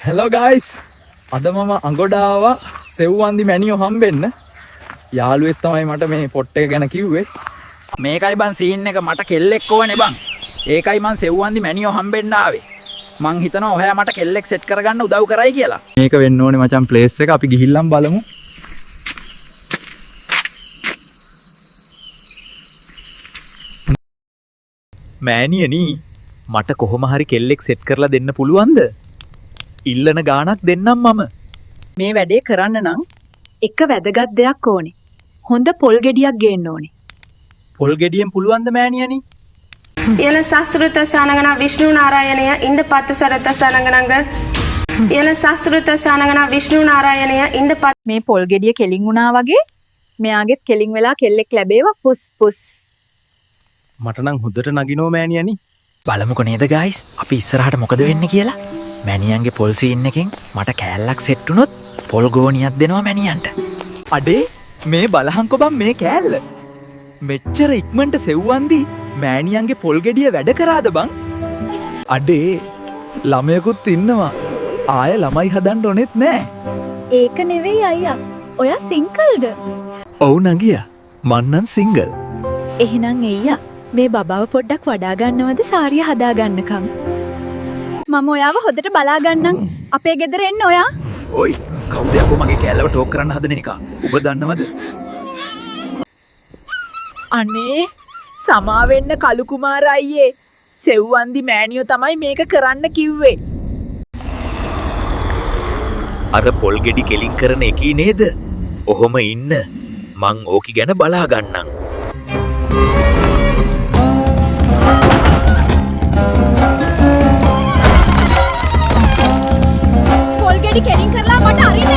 Hello guys අද මම අඟොඩාව සෙව්වන්දි මැනියෝ හම්බෙන්න යාළුවෙක් තමයි මට මේ පොට් එක ගැන කිව්වේ මේකයි බං සීන් එක මට කෙල්ලෙක් ඕනේ බං ඒකයි මං සෙව්වන්දි මැනියෝ හම්බෙන්න ආවේ මං හිතනවා ඔයා මට කෙල්ලෙක් සෙට් කරගන්න උදව් කරයි කියලා මේක වෙන්න ඕනේ මචං ප්ලේස් එක අපි ගිහිල්ලාම බලමු මෑනියනි මට කොහොම හරි කෙල්ලෙක් සෙට් කරලා දෙන්න පුළුවන්ද ඉල්ලන ගාණක් දෙන්නම් මම මේ වැඩේ කරන්න නම් එක වැදගත් දෙයක් ඕනේ. හොඳ පොල් ගෙඩියක් ගේන්න ඕනේ. පොල් ගෙඩියෙන් පුළුවන්ද මෑනියනි? එන ශාස්ත්‍රෘත සානගන විෂ්ණු නාරායණය ඉන්ද පත්ත සරත සනගනංග එන ශාස්ත්‍රෘත සානගන විෂ්ණු නාරායණය ඉන්ද පත් මේ පොල් ගෙඩිය කෙලින් වුණා වගේ මෙයාගෙත් කෙලින් වෙලා කෙල්ලෙක් ලැබේවා පුස් පුස්. මට නම් හොඳට නගිනෝ මෑනියනි. බලමුකෝ නේද ගයිස්? අපි ඉස්සරහට මොකද වෙන්නේ කියලා? මෑනියන්ගේ පොල් සීන් එකෙන් මට කෑල්ලක් සෙට් වුණොත් පොල් ගෝනියක් දෙනවා මෑනියන්ට. අඩේ මේ බලහංකො බං මේ කෑල්ල. මෙච්චර ඉක්මනට සෙව්වන්දි මෑනියන්ගේ පොල් ගෙඩිය වැඩ කරාද බං? අඩේ ළමයෙකුත් ඉන්නවා. ආය ළමයි හදන්න ඕනෙත් නෑ. ඒක නෙවෙයි අයියා. ඔයා සිංගල්ද? ඔව් නගියා. මං නම් සිංගල්. එහෙනම් එయ్యා මේ බබාව පොඩ්ඩක් වඩා ගන්නවද සාරිය හදා ගන්නකම්? මම ඔයාව හොදට බලා ගන්නම්. අපේ ගෙදර එන්න ඔයා. ඔයි කවුද යකෝ මගේ කෑල්ලව ටෝක් කරන්න හදන එක? ඔබ දන්නවද? අනේ සමාවෙන්න කළු කුමාර අයියේ සෙව්වන්දි මෑනියෝ තමයි මේක කරන්න කිව්වේ. අර පොල් ගෙඩි කෙලින් කරන එකී නේද? ඔහොම ඉන්න. මං ඕකි ගැන බලා ගන්නම්. පොල් ගෙඩි කෙලින් කරලා මට අරින්න